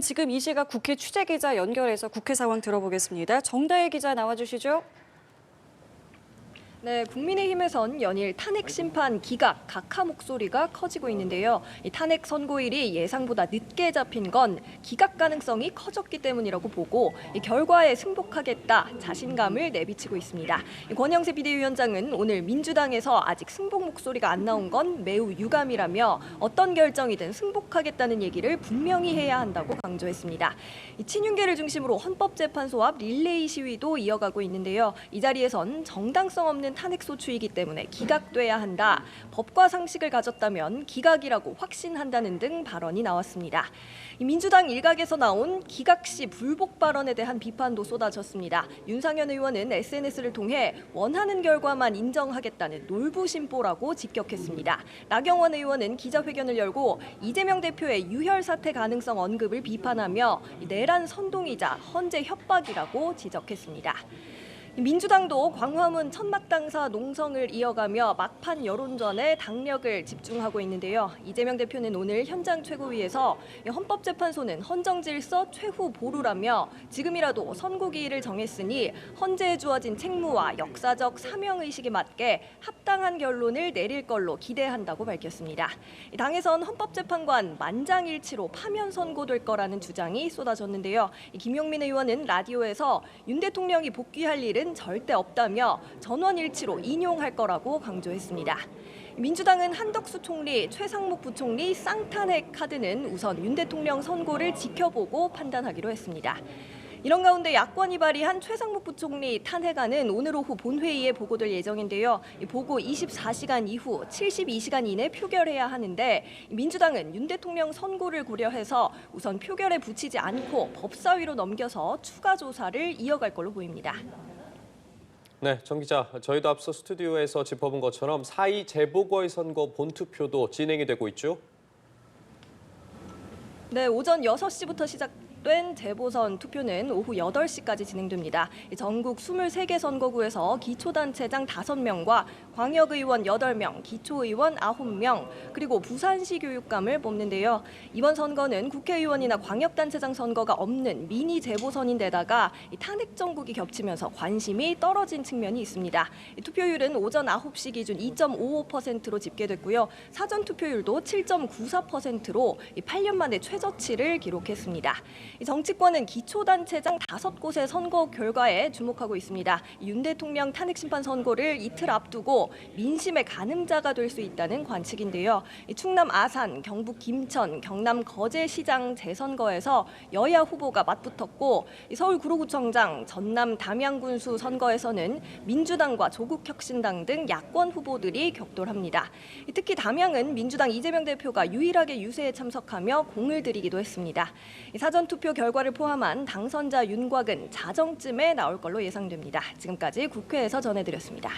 지금 이 시각 국회 취재기자 연결해서 국회 상황 들어보겠습니다. 정다혜 기자 나와주시죠. 네, 국민의힘에선 연일 탄핵 심판 기각, 각하 목소리가 커지고 있는데요. 이 탄핵 선고일이 예상보다 늦게 잡힌 건 기각 가능성이 커졌기 때문이라고 보고 이 결과에 승복하겠다 자신감을 내비치고 있습니다. 권영세 비대위원장은 오늘 민주당에서 아직 승복 목소리가 안 나온 건 매우 유감이라며 어떤 결정이든 승복하겠다는 얘기를 분명히 해야 한다고 강조했습니다. 이 친윤계를 중심으로 헌법재판소 앞 릴레이 시위도 이어가고 있는데요. 이 자리에선 정당성 없는 탄핵 소추이기 때문에 기각돼야 한다. 법과 상식을 가졌다면 기각이라고 확신한다는 등 발언이 나왔습니다. 민주당 일각에서 나온 기각 시 불복 발언에 대한 비판도 쏟아졌습니다. 윤상현 의원은 SNS를 통해 원하는 결과만 인정하겠다는 놀부심보라고 직격했습니다. 나경원 의원은 기자회견을 열고 이재명 대표의 유혈 사퇴 가능성 언급을 비판하며 내란 선동이자 헌재 협박이라고 지적했습니다. 민주당도 광화문 천막당사 농성을 이어가며 막판 여론전에 당력을 집중하고 있는데요. 이재명 대표는 오늘 현장 최고위에서 헌법재판소는 헌정질서 최후 보루라며 지금이라도 선고기일을 정했으니 헌재에 주어진 책무와 역사적 사명의식에 맞게 합당한 결론을 내릴 걸로 기대한다고 밝혔습니다. 당에선 헌법재판관 만장일치로 파면 선고될 거라는 주장이 쏟아졌는데요. 김용민 의원은 라디오에서 윤 대통령이 복귀할 일은 절대 없다며 전원일치로 인용할 거라고 강조했습니다. 민주당은 한덕수 총리, 최상목 부총리 쌍탄핵 카드는 우선 윤 대통령 선고를 지켜보고 판단하기로 했습니다. 이런 가운데 야권이 발의한 최상목 부총리 탄핵안은 오늘 오후 본회의에 보고될 예정인데요. 보고 24시간 이후 72시간 이내 표결해야 하는데 민주당은 윤 대통령 선고를 고려해서 우선 표결에 붙이지 않고 법사위로 넘겨서 추가 조사를 이어갈 걸로 보입니다. 네, 정 기자, 저희도 앞서 스튜디오에서 짚어본 것처럼 4.2 재보궐선거 본투표도 진행이 되고 있죠? 네, 오전 6시부터 시작된 재보선 투표는 오후 8시까지 진행됩니다. 전국 23개 선거구에서 기초단체장 5명과 광역의원 8명, 기초의원 9명, 그리고 부산시 교육감을 뽑는데요. 이번 선거는 국회의원이나 광역단체장 선거가 없는 미니 재보선인데다가 탄핵 정국이 겹치면서 관심이 떨어진 측면이 있습니다. 투표율은 오전 9시 기준 2.55%로 집계됐고요. 사전 투표율도 7.94%로 8년 만에 최저치를 기록했습니다. 정치권은 기초단체장 5곳의 선거 결과에 주목하고 있습니다. 윤 대통령 탄핵 심판 선고를 이틀 앞두고 민심의 가늠자가 될 수 있다는 관측인데요. 충남 아산, 경북 김천, 경남 거제시장 재선거에서 여야 후보가 맞붙었고 서울 구로구청장, 전남 담양군수 선거에서는 민주당과 조국혁신당 등 야권 후보들이 격돌합니다. 특히 담양은 민주당 이재명 대표가 유일하게 유세에 참석하며 공을 들이기도 했습니다. 사전 투표 결과를 포함한 당선자 윤곽은 자정쯤에 나올 걸로 예상됩니다. 지금까지 국회에서 전해드렸습니다.